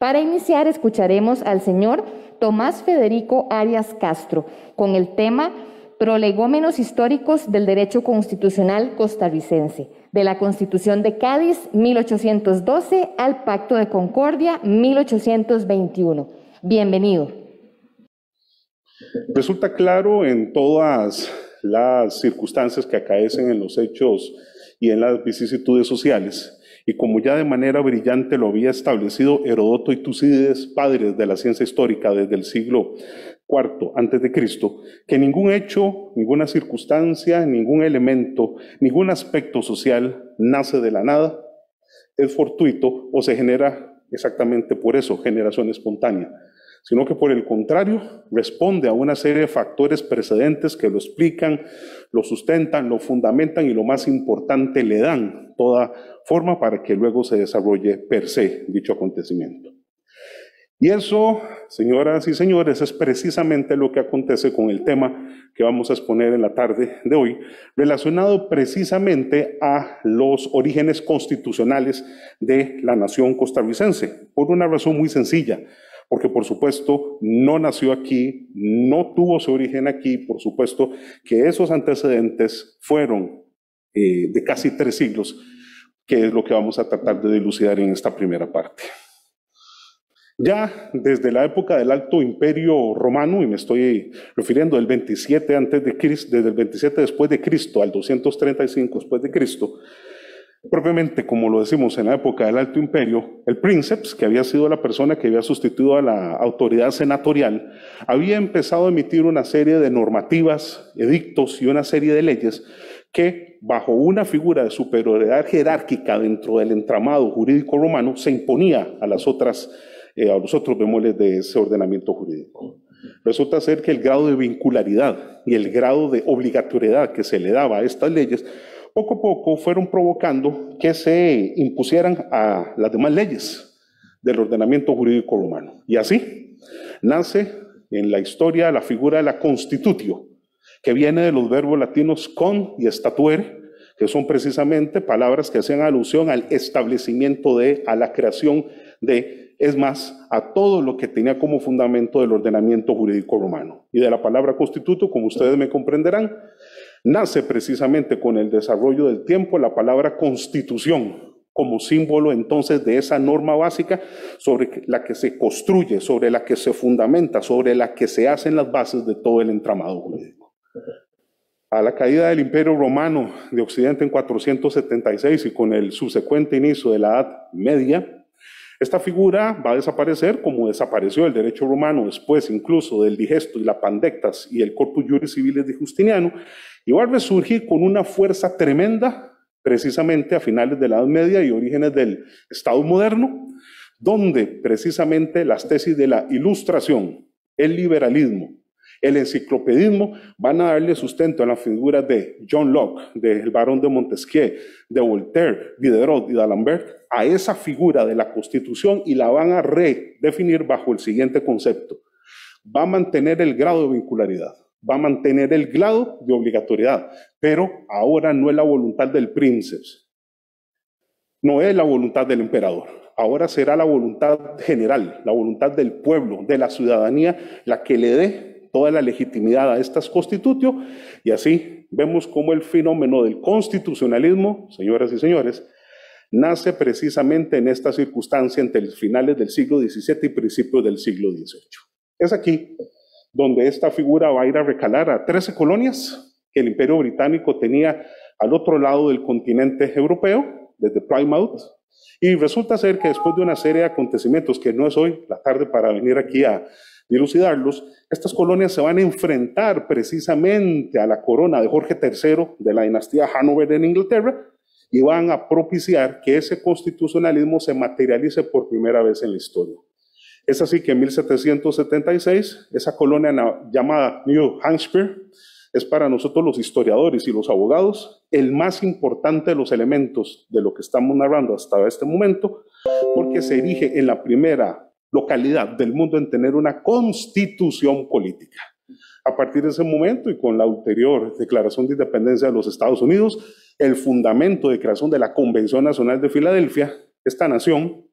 Para iniciar, escucharemos al señor Tomás Federico Arias Castro con el tema Prolegómenos históricos del derecho constitucional costarricense, de la Constitución de Cádiz 1812 al Pacto de Concordia 1821. Bienvenido. Resulta claro en todas las circunstancias que acaecen en los hechos y en las vicisitudes sociales, y como ya de manera brillante lo había establecido Heródoto y Tucídides, padres de la ciencia histórica desde el siglo IV antes de Cristo, que ningún hecho, ninguna circunstancia, ningún elemento, ningún aspecto social nace de la nada, es fortuito o se genera exactamente por eso, generación espontánea, sino que por el contrario responde a una serie de factores precedentes que lo explican, lo sustentan, lo fundamentan y lo más importante, le dan toda forma para que luego se desarrolle per se dicho acontecimiento. Y eso, señoras y señores, es precisamente lo que acontece con el tema que vamos a exponer en la tarde de hoy, relacionado precisamente a los orígenes constitucionales de la nación costarricense, por una razón muy sencilla. Porque por supuesto no nació aquí, no tuvo su origen aquí, por supuesto que esos antecedentes fueron de casi 3 siglos, que es lo que vamos a tratar de dilucidar en esta primera parte. Ya desde la época del Alto Imperio Romano, y me estoy refiriendo del 27 desde el 27 después de Cristo al 235 después de Cristo, propiamente, como lo decimos en la época del Alto Imperio, el princeps, que había sido la persona que había sustituido a la autoridad senatorial, había empezado a emitir una serie de normativas, edictos y una serie de leyes que, bajo una figura de superioridad jerárquica dentro del entramado jurídico romano, se imponía a los otros bemoles de ese ordenamiento jurídico. Resulta ser que el grado de vincularidad y el grado de obligatoriedad que se le daba a estas leyes poco a poco fueron provocando que se impusieran a las demás leyes del ordenamiento jurídico romano. Y así nace en la historia la figura de la constitutio, que viene de los verbos latinos con y statuere, que son precisamente palabras que hacen alusión al establecimiento a la creación de, es más, a todo lo que tenía como fundamento del ordenamiento jurídico romano. Y de la palabra constitutio, como ustedes me comprenderán, nace precisamente con el desarrollo del tiempo la palabra constitución, como símbolo entonces de esa norma básica sobre la que se construye, sobre la que se fundamenta, sobre la que se hacen las bases de todo el entramado jurídico. A la caída del Imperio Romano de Occidente en 476 y con el subsecuente inicio de la Edad Media, esta figura va a desaparecer como desapareció el derecho romano después incluso del digesto y la pandectas y el corpus juris civilis de Justiniano, y va a resurgir con una fuerza tremenda precisamente a finales de la Edad Media y orígenes del Estado moderno, donde precisamente las tesis de la Ilustración, el liberalismo, el enciclopedismo van a darle sustento a las figuras de John Locke, del barón de Montesquieu, de Voltaire, Diderot y d'Alembert, a esa figura de la Constitución y la van a redefinir bajo el siguiente concepto. Va a mantener el grado de vincularidad, va a mantener el grado de obligatoriedad, pero ahora no es la voluntad del princeps, no es la voluntad del emperador. Ahora será la voluntad general, la voluntad del pueblo, de la ciudadanía, la que le dé toda la legitimidad a estas constitutio, y así vemos cómo el fenómeno del constitucionalismo, señoras y señores, nace precisamente en esta circunstancia entre finales del siglo XVII y principios del siglo XVIII. Es aquí donde esta figura va a ir a recalar a 13 colonias que el Imperio Británico tenía al otro lado del continente europeo, desde Plymouth, y resulta ser que después de una serie de acontecimientos que no es hoy la tarde para venir aquí a dilucidarlos, estas colonias se van a enfrentar precisamente a la corona de Jorge III de la dinastía Hanover en Inglaterra y van a propiciar que ese constitucionalismo se materialice por primera vez en la historia. Es así que en 1776, esa colonia llamada New Hampshire es para nosotros los historiadores y los abogados el más importante de los elementos de lo que estamos narrando hasta este momento, porque se erige en la primera localidad del mundo en tener una constitución política. A partir de ese momento y con la ulterior declaración de independencia de los Estados Unidos, el fundamento de creación de la Convención Nacional de Filadelfia, esta nación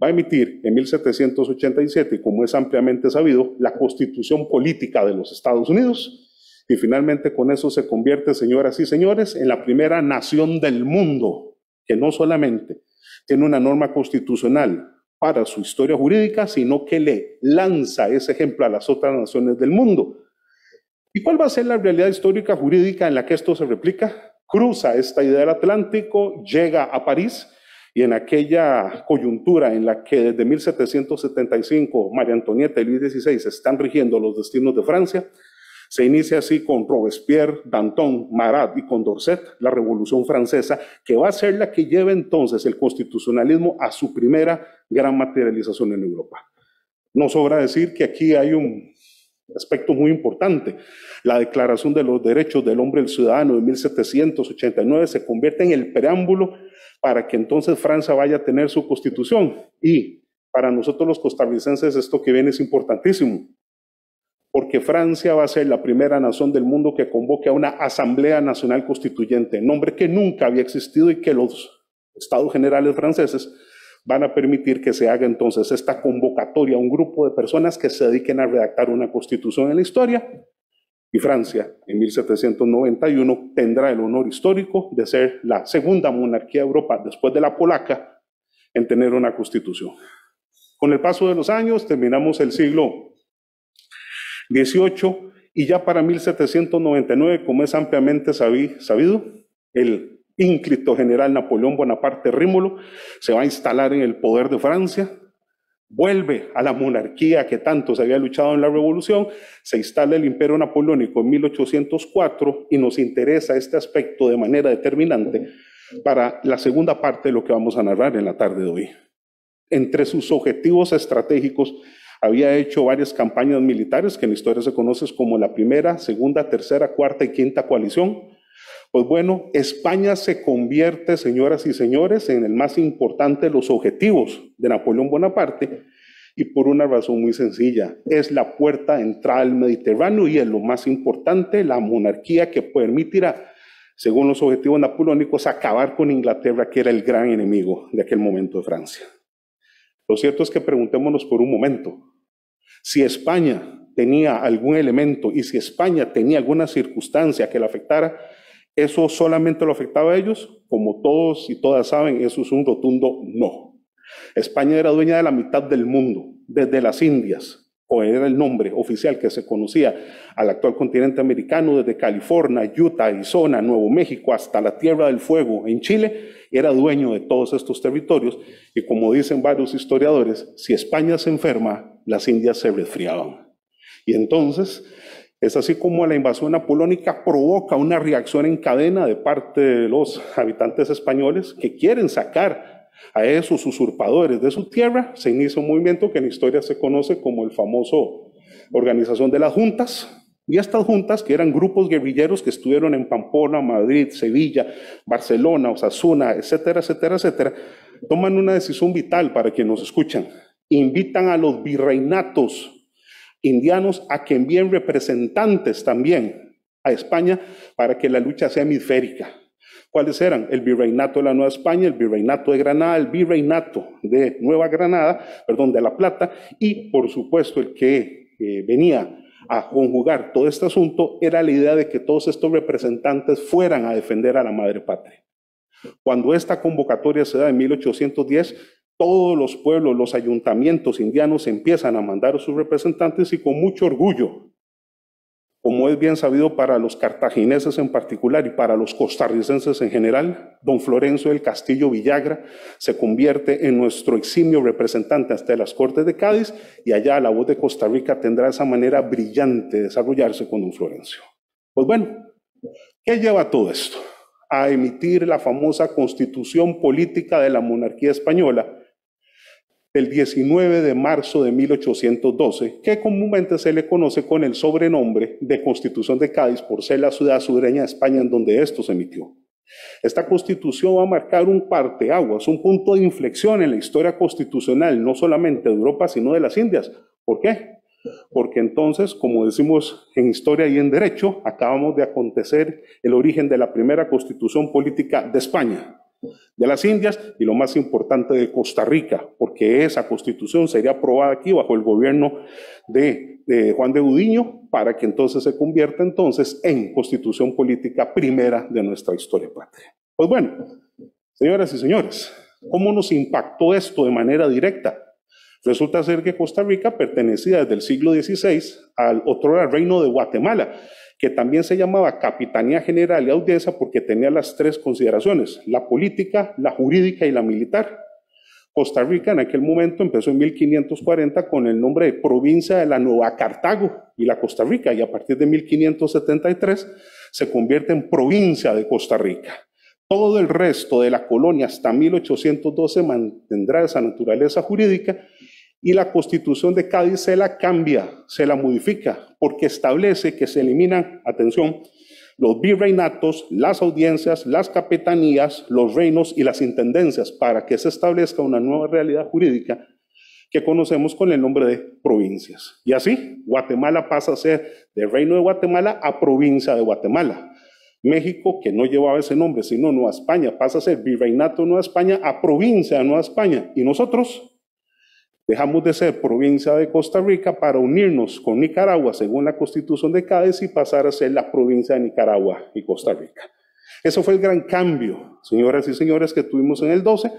va a emitir en 1787, y como es ampliamente sabido, la Constitución Política de los Estados Unidos. Y finalmente con eso se convierte, señoras y señores, en la primera nación del mundo que no solamente tiene una norma constitucional para su historia jurídica, sino que le lanza ese ejemplo a las otras naciones del mundo. ¿Y cuál va a ser la realidad histórica jurídica en la que esto se replica? Cruza esta idea del Atlántico, llega a París, y en aquella coyuntura en la que desde 1775 María Antonieta y Luis XVI están rigiendo los destinos de Francia, se inicia así con Robespierre, Danton, Marat y Condorcet, la Revolución Francesa, que va a ser la que lleve entonces el constitucionalismo a su primera gran materialización en Europa. No sobra decir que aquí hay un aspecto muy importante. La Declaración de los Derechos del Hombre y el Ciudadano de 1789 se convierte en el preámbulo para que entonces Francia vaya a tener su constitución. Y para nosotros los costarricenses esto que viene es importantísimo, porque Francia va a ser la primera nación del mundo que convoque a una Asamblea Nacional Constituyente, nombre que nunca había existido y que los Estados Generales franceses van a permitir que se haga entonces esta convocatoria a un grupo de personas que se dediquen a redactar una constitución en la historia. Y Francia, en 1791, tendrá el honor histórico de ser la segunda monarquía de Europa, después de la polaca, en tener una constitución. Con el paso de los años, terminamos el siglo XVIII, y ya para 1799, como es ampliamente sabido, el ínclito general Napoleón Bonaparte Rímolo se va a instalar en el poder de Francia, vuelve a la monarquía que tanto se había luchado en la Revolución, se instala el Imperio Napoleónico en 1804, y nos interesa este aspecto de manera determinante para la segunda parte de lo que vamos a narrar en la tarde de hoy. Entre sus objetivos estratégicos, había hecho varias campañas militares que en la historia se conocen como la primera, segunda, tercera, cuarta y quinta coalición. Pues bueno, España se convierte, señoras y señores, en el más importante de los objetivos de Napoleón Bonaparte, y por una razón muy sencilla: es la puerta de entrada al Mediterráneo y es lo más importante, la monarquía que permitirá, según los objetivos napoleónicos, acabar con Inglaterra, que era el gran enemigo de aquel momento de Francia. Lo cierto es que preguntémonos por un momento, si España tenía algún elemento y si España tenía alguna circunstancia que la afectara, ¿eso solamente lo afectaba a ellos? Como todos y todas saben, eso es un rotundo no. España era dueña de la mitad del mundo, desde las Indias, o era el nombre oficial que se conocía al actual continente americano, desde California, Utah, Arizona, Nuevo México, hasta la Tierra del Fuego en Chile, era dueño de todos estos territorios, y como dicen varios historiadores, si España se enferma, las Indias se resfriaban. Y entonces es así como la invasión napoleónica provoca una reacción en cadena de parte de los habitantes españoles que quieren sacar a esos usurpadores de su tierra. Se inicia un movimiento que en la historia se conoce como el famoso Organización de las Juntas. Y estas juntas, que eran grupos guerrilleros que estuvieron en Pamplona, Madrid, Sevilla, Barcelona, Osasuna, etcétera, etcétera, etcétera, toman una decisión vital para quienes nos escuchan. Invitan a los virreinatos indianos a que envíen representantes también a España para que la lucha sea hemisférica. ¿Cuáles eran? El virreinato de la Nueva España, el virreinato de Granada, el virreinato de Nueva Granada, de La Plata, y por supuesto el que venía a conjugar todo este asunto era la idea de que todos estos representantes fueran a defender a la madre patria. Cuando esta convocatoria se da en 1810, todos los pueblos, los ayuntamientos indianos empiezan a mandar a sus representantes, y con mucho orgullo, como es bien sabido para los cartagineses en particular y para los costarricenses en general, don Florencio del Castillo Villagra se convierte en nuestro eximio representante ante las Cortes de Cádiz, y allá La Voz de Costa Rica tendrá esa manera brillante de desarrollarse con don Florencio. Pues bueno, ¿qué lleva todo esto? A emitir la famosa Constitución Política de la Monarquía Española el 19 de marzo de 1812, que comúnmente se le conoce con el sobrenombre de Constitución de Cádiz, por ser la ciudad sureña de España en donde esto se emitió. Esta Constitución va a marcar un parteaguas, un punto de inflexión en la historia constitucional, no solamente de Europa, sino de las Indias. ¿Por qué? Porque entonces, como decimos en historia y en derecho, acabamos de acontecer el origen de la primera Constitución política de España. de las Indias y lo más importante de Costa Rica, porque esa constitución sería aprobada aquí bajo el gobierno de Juan de Udiño para que entonces se convierta entonces en constitución política primera de nuestra historia patria. Pues bueno, señoras y señores, ¿cómo nos impactó esto de manera directa? Resulta ser que Costa Rica pertenecía desde el siglo XVI al otrora reino de Guatemala, que también se llamaba Capitanía General y Audiencia porque tenía las tres consideraciones, la política, la jurídica y la militar. Costa Rica en aquel momento empezó en 1540 con el nombre de Provincia de la Nueva Cartago y la Costa Rica, y a partir de 1573 se convierte en Provincia de Costa Rica. Todo el resto de la colonia hasta 1812 mantendrá esa naturaleza jurídica y la Constitución de Cádiz se la cambia, se la modifica, porque establece que se eliminan, atención, los virreinatos, las audiencias, las capitanías, los reinos y las intendencias, para que se establezca una nueva realidad jurídica que conocemos con el nombre de provincias. Y así, Guatemala pasa a ser de Reino de Guatemala a Provincia de Guatemala. México, que no llevaba ese nombre, sino Nueva España, pasa a ser Virreinato de Nueva España a Provincia de Nueva España. Y nosotros dejamos de ser provincia de Costa Rica para unirnos con Nicaragua, según la Constitución de Cádiz, y pasar a ser la provincia de Nicaragua y Costa Rica. Eso fue el gran cambio, señoras y señores, que tuvimos en el 12.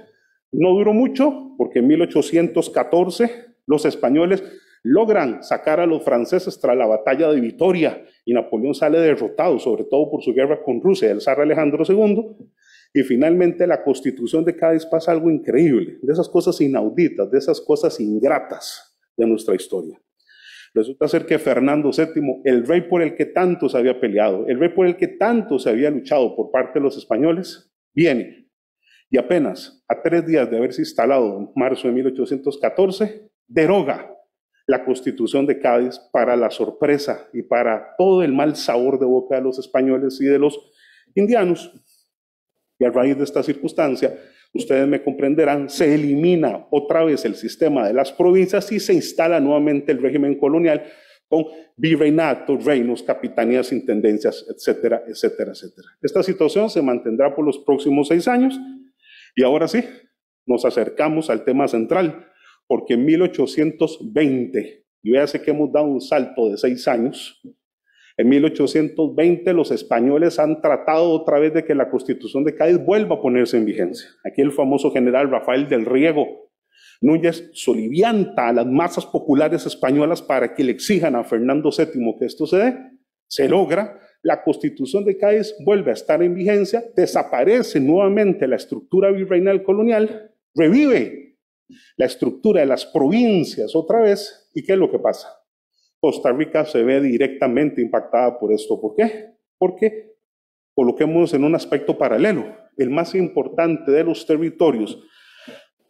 No duró mucho, porque en 1814 los españoles logran sacar a los franceses tras la batalla de Vitoria, y Napoleón sale derrotado, sobre todo por su guerra con Rusia, el zar Alejandro II, y finalmente la Constitución de Cádiz pasa algo increíble, de esas cosas inauditas, de esas cosas ingratas de nuestra historia. Resulta ser que Fernando VII, el rey por el que tanto se había peleado, el rey por el que tanto se había luchado por parte de los españoles, viene y apenas a 3 días de haberse instalado en marzo de 1814, deroga la Constitución de Cádiz para la sorpresa y para todo el mal sabor de boca de los españoles y de los indianos. Y a raíz de esta circunstancia, ustedes me comprenderán, se elimina otra vez el sistema de las provincias y se instala nuevamente el régimen colonial con virreinatos, reinos, capitanías, intendencias, etcétera, etcétera, etcétera. Esta situación se mantendrá por los próximos 6 años y ahora sí, nos acercamos al tema central, porque en 1820, y véase que hemos dado un salto de 6 años, en 1820 los españoles han tratado otra vez de que la Constitución de Cádiz vuelva a ponerse en vigencia. Aquí el famoso general Rafael del Riego Núñez solivianta a las masas populares españolas para que le exijan a Fernando VII que esto se dé. Se logra, la Constitución de Cádiz vuelve a estar en vigencia, desaparece nuevamente la estructura virreinal colonial, revive la estructura de las provincias otra vez. ¿Y qué es lo que pasa? Costa Rica se ve directamente impactada por esto. ¿Por qué? Porque coloquémonos en un aspecto paralelo. El más importante de los territorios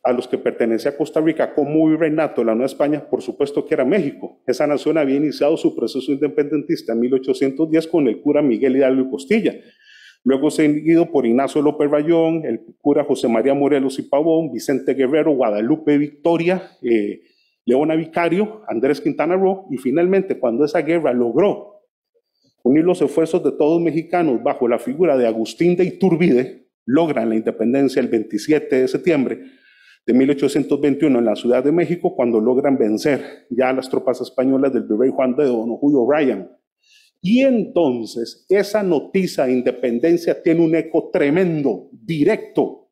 a los que pertenecía Costa Rica como virreinato de la Nueva España, por supuesto que era México. Esa nación había iniciado su proceso independentista en 1810 con el cura Miguel Hidalgo y Costilla. Luego seguido por Ignacio López Rayón, el cura José María Morelos y Pavón, Vicente Guerrero, Guadalupe Victoria, Leona Vicario, Andrés Quintana Roo, y finalmente cuando esa guerra logró unir los esfuerzos de todos los mexicanos bajo la figura de Agustín de Iturbide, logran la independencia el 27 de septiembre de 1821 en la Ciudad de México, cuando logran vencer ya a las tropas españolas del virrey Juan de Don Julio Ryan. Y entonces esa noticia de independencia tiene un eco tremendo, directo,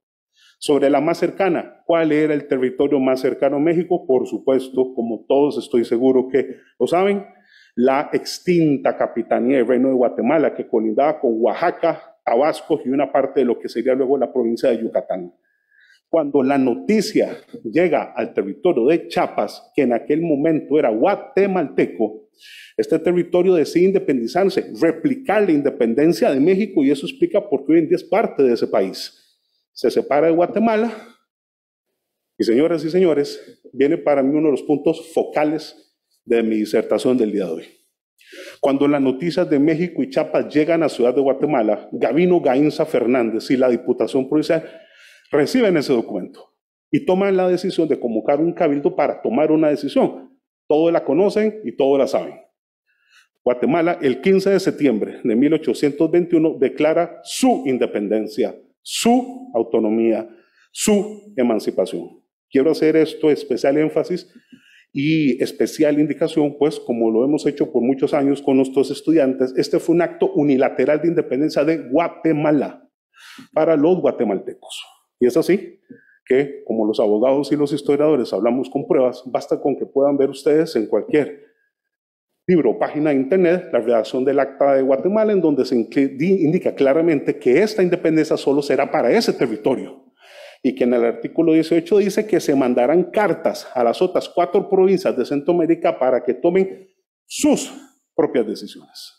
sobre la más cercana. ¿Cuál era el territorio más cercano a México? Por supuesto, como todos estoy seguro que lo saben, la extinta Capitanía del Reino de Guatemala, que colindaba con Oaxaca, Tabasco y una parte de lo que sería luego la provincia de Yucatán. Cuando la noticia llega al territorio de Chiapas, que en aquel momento era guatemalteco, este territorio decide independizarse, replicar la independencia de México, y eso explica por qué hoy en día es parte de ese país. Se separa de Guatemala y, señoras y señores, viene para mí uno de los puntos focales de mi disertación del día de hoy. Cuando las noticias de México y Chiapas llegan a Ciudad de Guatemala, Gabino Gainza Fernández y la Diputación Provincial reciben ese documento y toman la decisión de convocar un cabildo para tomar una decisión. Todos la conocen y todos la saben. Guatemala, el 15 de septiembre de 1821, declara su independencia su autonomía, su emancipación. Quiero hacer esto especial énfasis y especial indicación, pues como lo hemos hecho por muchos años con nuestros estudiantes, este fue un acto unilateral de independencia de Guatemala para los guatemaltecos. Y es así que, como los abogados y los historiadores hablamos con pruebas, basta con que puedan ver ustedes en cualquier libro o página de internet la redacción del Acta de Guatemala, en donde se indica claramente que esta independencia solo será para ese territorio, y que en el artículo 18 dice que se mandarán cartas a las otras 4 provincias de Centroamérica para que tomen sus propias decisiones.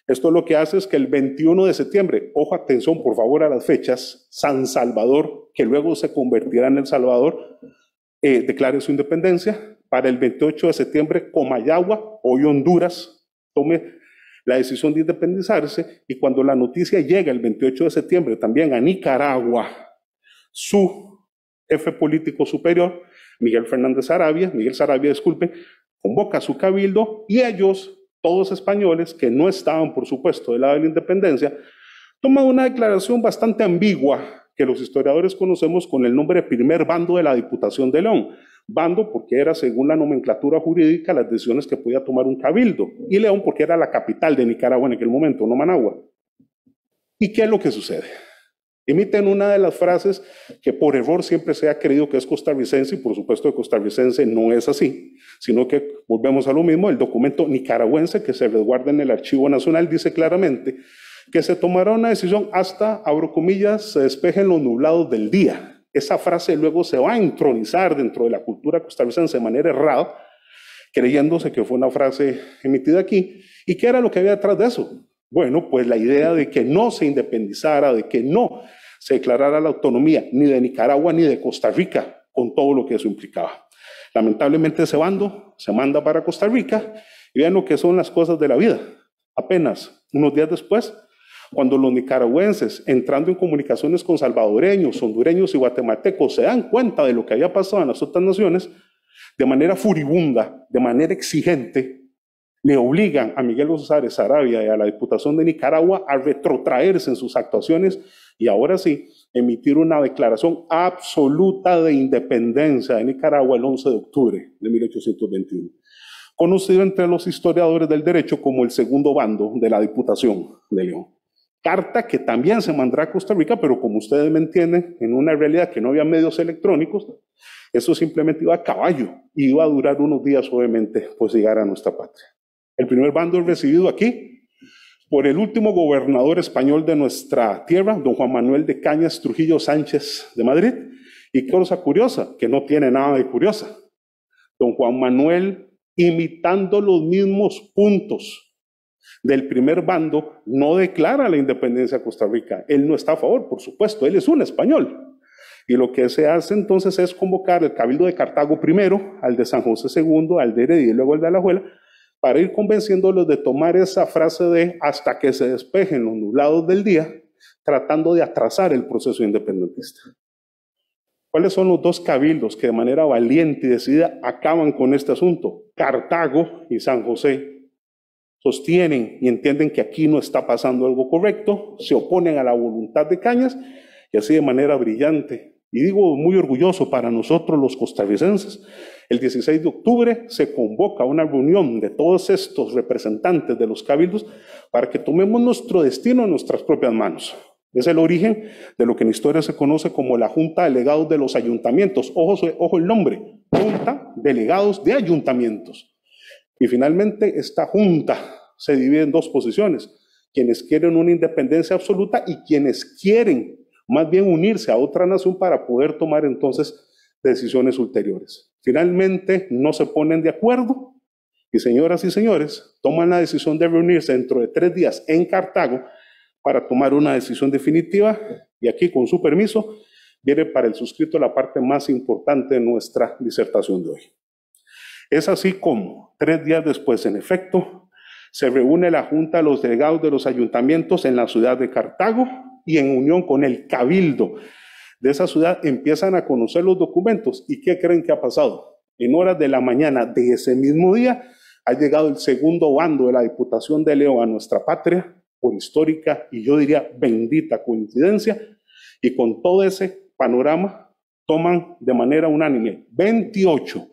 Esto lo que hace es que el 21 de septiembre, ojo, atención por favor a las fechas, San Salvador, que luego se convertirá en El Salvador, declare su independencia. Para el 28 de septiembre, Comayagua, hoy Honduras, tome la decisión de independizarse, y cuando la noticia llega el 28 de septiembre también a Nicaragua, su jefe político superior, Miguel Saravia, convoca a su cabildo, y ellos, todos españoles que no estaban, por supuesto, del lado de la independencia, toman una declaración bastante ambigua que los historiadores conocemos con el nombre de Primer Bando de la Diputación de León. Bando porque era, según la nomenclatura jurídica, las decisiones que podía tomar un cabildo, y León porque era la capital de Nicaragua en aquel momento, no Managua. ¿Y qué es lo que sucede? Emiten una de las frases que por error siempre se ha creído que es costarricense, y por supuesto que costarricense no es así, sino que volvemos a lo mismo. El documento nicaragüense que se resguarda en el Archivo Nacional dice claramente que se tomará una decisión hasta, abro comillas, se despejen los nublados del día. Esa frase luego se va a entronizar dentro de la cultura costarricense de manera errada, creyéndose que fue una frase emitida aquí. ¿Y qué era lo que había detrás de eso? Bueno, pues la idea de que no se independizara, de que no se declarara la autonomía ni de Nicaragua ni de Costa Rica, con todo lo que eso implicaba. Lamentablemente ese bando se manda para Costa Rica, y vean lo que son las cosas de la vida. Apenas unos días después, cuando los nicaragüenses, entrando en comunicaciones con salvadoreños, hondureños y guatemaltecos, se dan cuenta de lo que había pasado en las otras naciones, de manera furibunda, de manera exigente, le obligan a Miguel González Saravia y a la Diputación de Nicaragua a retrotraerse en sus actuaciones y ahora sí emitir una declaración absoluta de independencia de Nicaragua el 11 de octubre de 1821, conocido entre los historiadores del derecho como el segundo bando de la Diputación de León. Carta que también se mandará a Costa Rica, pero como ustedes me entienden, en una realidad que no había medios electrónicos, eso simplemente iba a caballo y iba a durar unos días, obviamente, pues llegar a nuestra patria. El primer bando es recibido aquí por el último gobernador español de nuestra tierra, don Juan Manuel de Cañas Trujillo Sánchez de Madrid. Y qué cosa curiosa, que no tiene nada de curiosa. Don Juan Manuel, imitando los mismos puntos del primer bando, no declara la independencia de Costa Rica. Él no está a favor, por supuesto, él es un español. Y lo que se hace entonces es convocar el Cabildo de Cartago primero, al de San José segundo, al de Heredia y luego al de Alajuela, para ir convenciéndolos de tomar esa frase de hasta que se despejen los nublados del día, tratando de atrasar el proceso independentista. ¿Cuáles son los dos cabildos que de manera valiente y decidida acaban con este asunto? Cartago y San José sostienen y entienden que aquí no está pasando algo correcto, se oponen a la voluntad de Cañas, y así de manera brillante, y digo muy orgulloso para nosotros los costarricenses, el 16 de octubre se convoca una reunión de todos estos representantes de los cabildos para que tomemos nuestro destino en nuestras propias manos. Es el origen de lo que en historia se conoce como la Junta de Delegados de los Ayuntamientos. Ojo el nombre, Junta Delegados de Ayuntamientos. Y finalmente esta junta se divide en dos posiciones: quienes quieren una independencia absoluta y quienes quieren más bien unirse a otra nación para poder tomar entonces decisiones ulteriores. Finalmente no se ponen de acuerdo y, señoras y señores, toman la decisión de reunirse dentro de 3 días en Cartago para tomar una decisión definitiva, y aquí, con su permiso, viene para el suscrito la parte más importante de nuestra disertación de hoy. Es así como 3 días después, en efecto, se reúne la Junta de los Delegados de los Ayuntamientos en la ciudad de Cartago, y en unión con el Cabildo de esa ciudad empiezan a conocer los documentos. ¿Y qué creen que ha pasado? En horas de la mañana de ese mismo día ha llegado el segundo bando de la Diputación de León a nuestra patria, por histórica y yo diría bendita coincidencia, Y con todo ese panorama, toman de manera unánime 28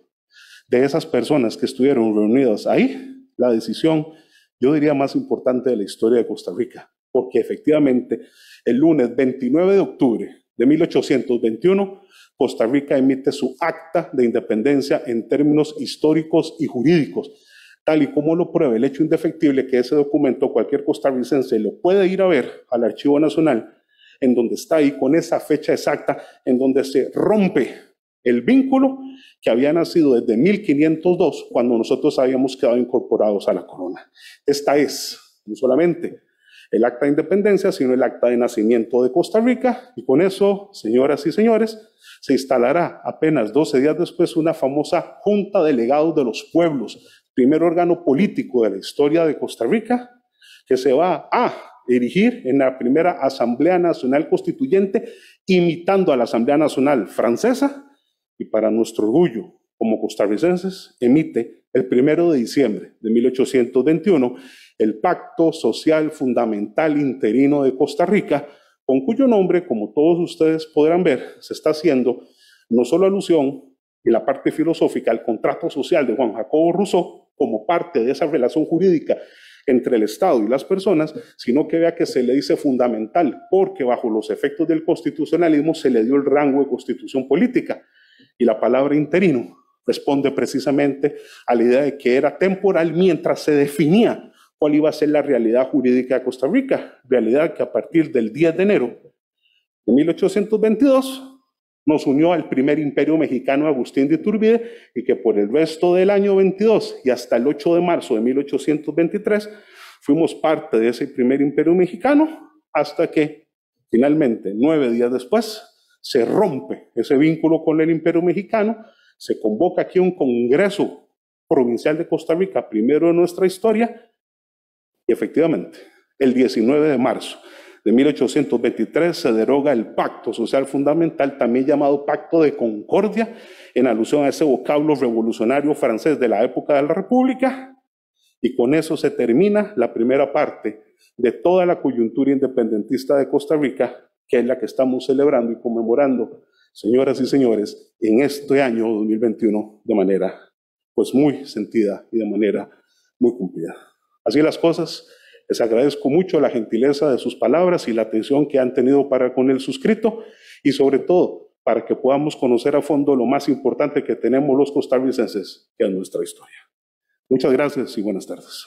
de esas personas que estuvieron reunidas ahí la decisión, yo diría, más importante de la historia de Costa Rica, porque efectivamente el lunes 29 de octubre de 1821, Costa Rica emite su acta de independencia en términos históricos y jurídicos, tal y como lo prueba el hecho indefectible que ese documento cualquier costarricense lo puede ir a ver al Archivo Nacional, en donde está ahí con esa fecha exacta, en donde se rompe el vínculo que había nacido desde 1502, cuando nosotros habíamos quedado incorporados a la corona. Esta es no solamente el acta de independencia, sino el acta de nacimiento de Costa Rica, y con eso, señoras y señores, se instalará apenas 12 días después una famosa Junta de Delegados de los Pueblos, primer órgano político de la historia de Costa Rica, que se va a erigir en la primera Asamblea Nacional Constituyente, imitando a la Asamblea Nacional Francesa, y para nuestro orgullo como costarricenses, emite el 1 de diciembre de 1821 el Pacto Social Fundamental Interino de Costa Rica, con cuyo nombre, como todos ustedes podrán ver, se está haciendo no solo alusión en la parte filosófica al contrato social de Juan Jacobo Rousseau, como parte de esa relación jurídica entre el Estado y las personas, sino que vea que se le dice fundamental, porque bajo los efectos del constitucionalismo se le dio el rango de constitución política. Y la palabra interino responde precisamente a la idea de que era temporal mientras se definía cuál iba a ser la realidad jurídica de Costa Rica, realidad que a partir del 10 de enero de 1822 nos unió al primer imperio mexicano Agustín de Iturbide, y que por el resto del año 22 y hasta el 8 de marzo de 1823 fuimos parte de ese primer imperio mexicano, hasta que finalmente 9 días después se rompe ese vínculo con el imperio mexicano, se convoca aquí un Congreso Provincial de Costa Rica, primero de nuestra historia, y efectivamente el 19 de marzo de 1823 se deroga el Pacto Social Fundamental, también llamado Pacto de Concordia, en alusión a ese vocablo revolucionario francés de la época de la República, y con eso se termina la primera parte de toda la coyuntura independentista de Costa Rica, que es la que estamos celebrando y conmemorando, señoras y señores, en este año 2021 de manera pues muy sentida y de manera muy cumplida. Así las cosas. Les agradezco mucho la gentileza de sus palabras y la atención que han tenido para con el suscrito, y sobre todo para que podamos conocer a fondo lo más importante que tenemos los costarricenses, que es nuestra historia. Muchas gracias y buenas tardes.